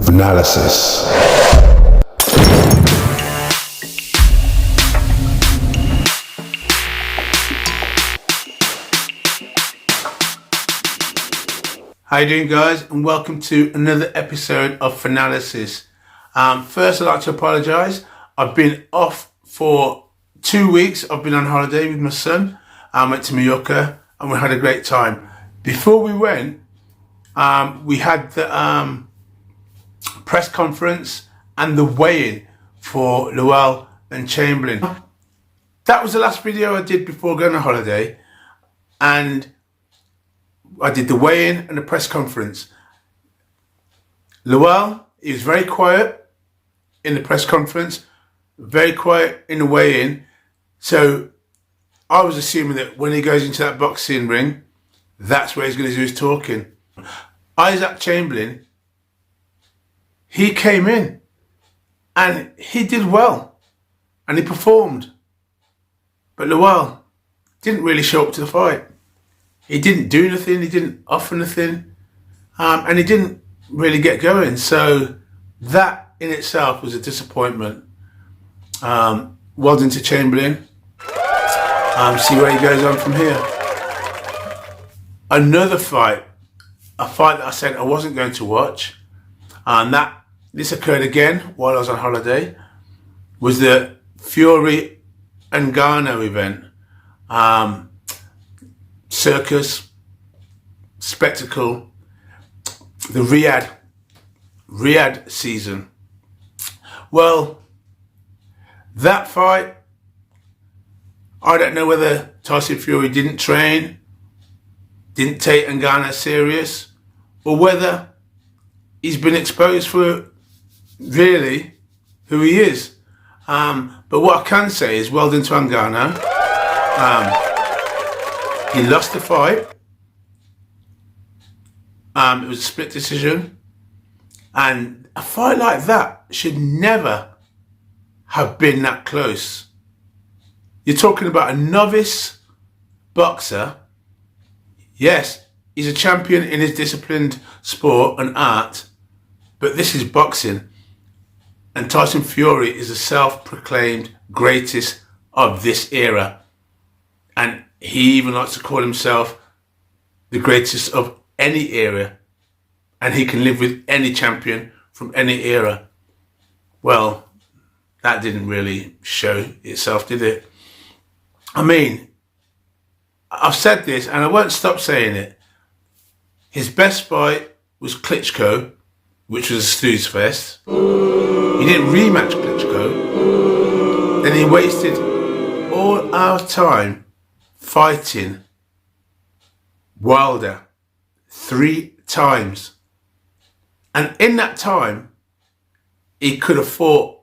Analysis. How you doing, guys, and welcome to another episode of Finalysis. First, I'd like to apologise. I've been off for 2 weeks. I've been on holiday with my son. I went to Mallorca and we had a great time. Before we went, we had the press conference and the weigh-in for Lawal and Chamberlain. That was the last video I did before going on holiday, and I did the weigh-in and the press conference. Lawal, he was very quiet in the press conference, very quiet in the weigh-in. So I was assuming that when he goes into that boxing ring, that's where he's going to do his talking. Usyk Chamberlain, he came in and he did well and he performed. But Lawal didn't really show up to the fight. He didn't do anything, he didn't offer anything, and he didn't really get going. So that in itself was a disappointment. Well done to Chamberlain. See where he goes on from here. Another fight, a fight that I said I wasn't going to watch, and this occurred again while I was on holiday, was the Fury and Ngannou event. Circus, spectacle, the Riyadh season. Well, that fight, I don't know whether Tyson Fury didn't train, didn't take Ngannou serious, or whether he's been exposed for really who he is. But what I can say is well done to Ngannou. He lost the fight. It was a split decision. And a fight like that should never have been that close. You're talking about a novice boxer. Yes, he's a champion in his disciplined sport and art, but this is boxing. And Tyson Fury is a self-proclaimed greatest of this era. And he even likes to call himself the greatest of any era. And he can live with any champion from any era. Well, that didn't really show itself, did it? I mean, I've said this and I won't stop saying it. His best fight was Klitschko, which was a snooze fest. He didn't rematch Klitschko. Then he wasted all our time fighting Wilder 3 times. And in that time, he could have fought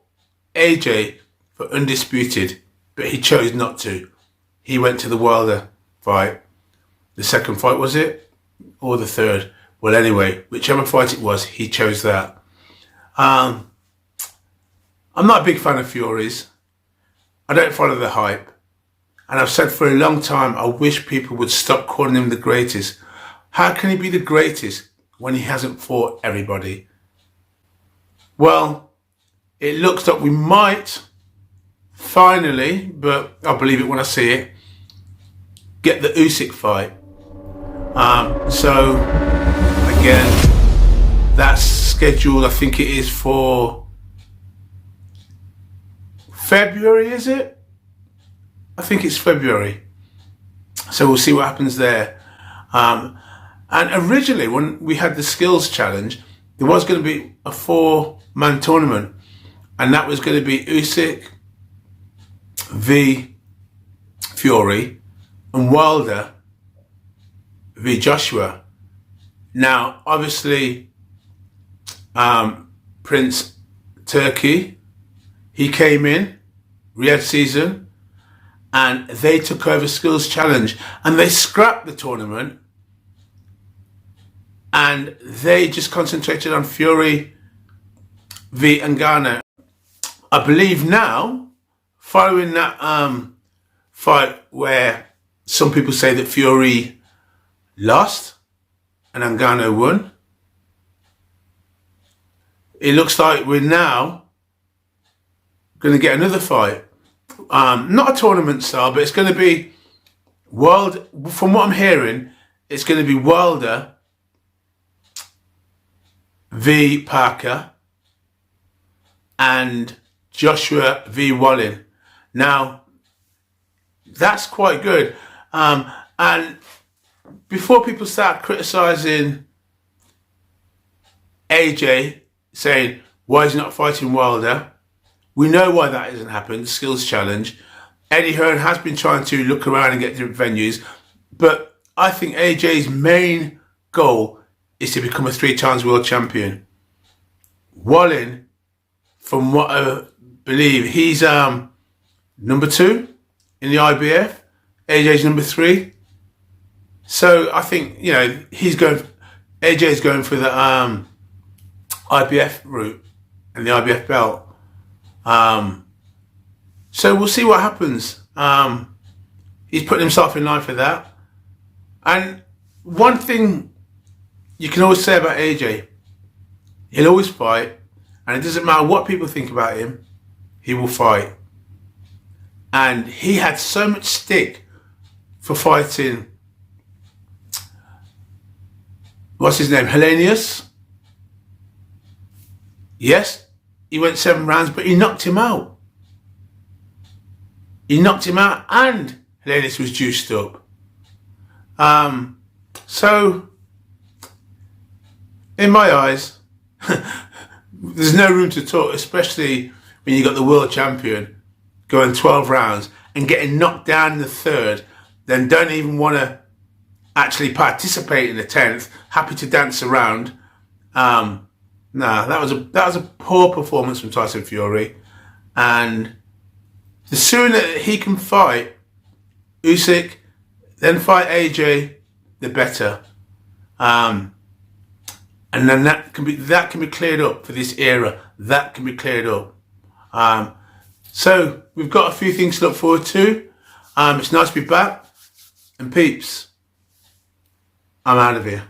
AJ for undisputed, but he chose not to. He went to the Wilder fight. The second fight, was it? Or the third? Well, anyway, whichever fight it was, he chose that. I'm not a big fan of Fury's. I don't follow the hype. And I've said for a long time, I wish people would stop calling him the greatest. How can he be the greatest when he hasn't fought everybody? Well, it looks like we might finally, but I'll believe it when I see it, get the Usyk fight. So, again, that's scheduled, I think it is for February, is it? I think it's February. So we'll see what happens there. And originally, when we had the skills challenge, there was going to be a 4-man tournament. And that was going to be Usyk v Fury and Wilder v Joshua. Now, obviously, Prince Turkey, he came in, Riyadh season, and they took over Skills Challenge and they scrapped the tournament and they just concentrated on Fury v Ngannou. I believe now, following that fight where some people say that Fury lost and Ngannou won, it looks like we're now going to get another fight. Not a tournament style, but it's going to be from what I'm hearing, it's going to be Wilder v Parker and Joshua v Wallin. Now, that's quite good. And before people start criticising AJ, saying, why is he not fighting Wilder? We know why that hasn't happened, skills challenge. Eddie Hearn has been trying to look around and get different venues, but I think AJ's main goal is to become a 3 times world champion. Wallin, from what I believe, he's number 2 in the IBF. AJ's number 3. So I think, you know, AJ's going for the IBF route and the IBF belt. So we'll see what happens. He's putting himself in line for that. And one thing you can always say about AJ, he'll always fight, and it doesn't matter what people think about him, he will fight. And he had so much stick for fighting, what's his name, Hellenius? Yes, he went 7 rounds, but he knocked him out. He knocked him out, and Hellenius was juiced up. So, in my eyes, there's no room to talk, especially when you got the world champion going 12 rounds and getting knocked down in the 3rd, then don't even want to actually participate in the 10th, happy to dance around. Nah, that was a poor performance from Tyson Fury, and the sooner he can fight Usyk, then fight AJ, the better. And then that can be cleared up for this era. That can be cleared up. So we've got a few things to look forward to. It's nice to be back. And peeps, I'm out of here.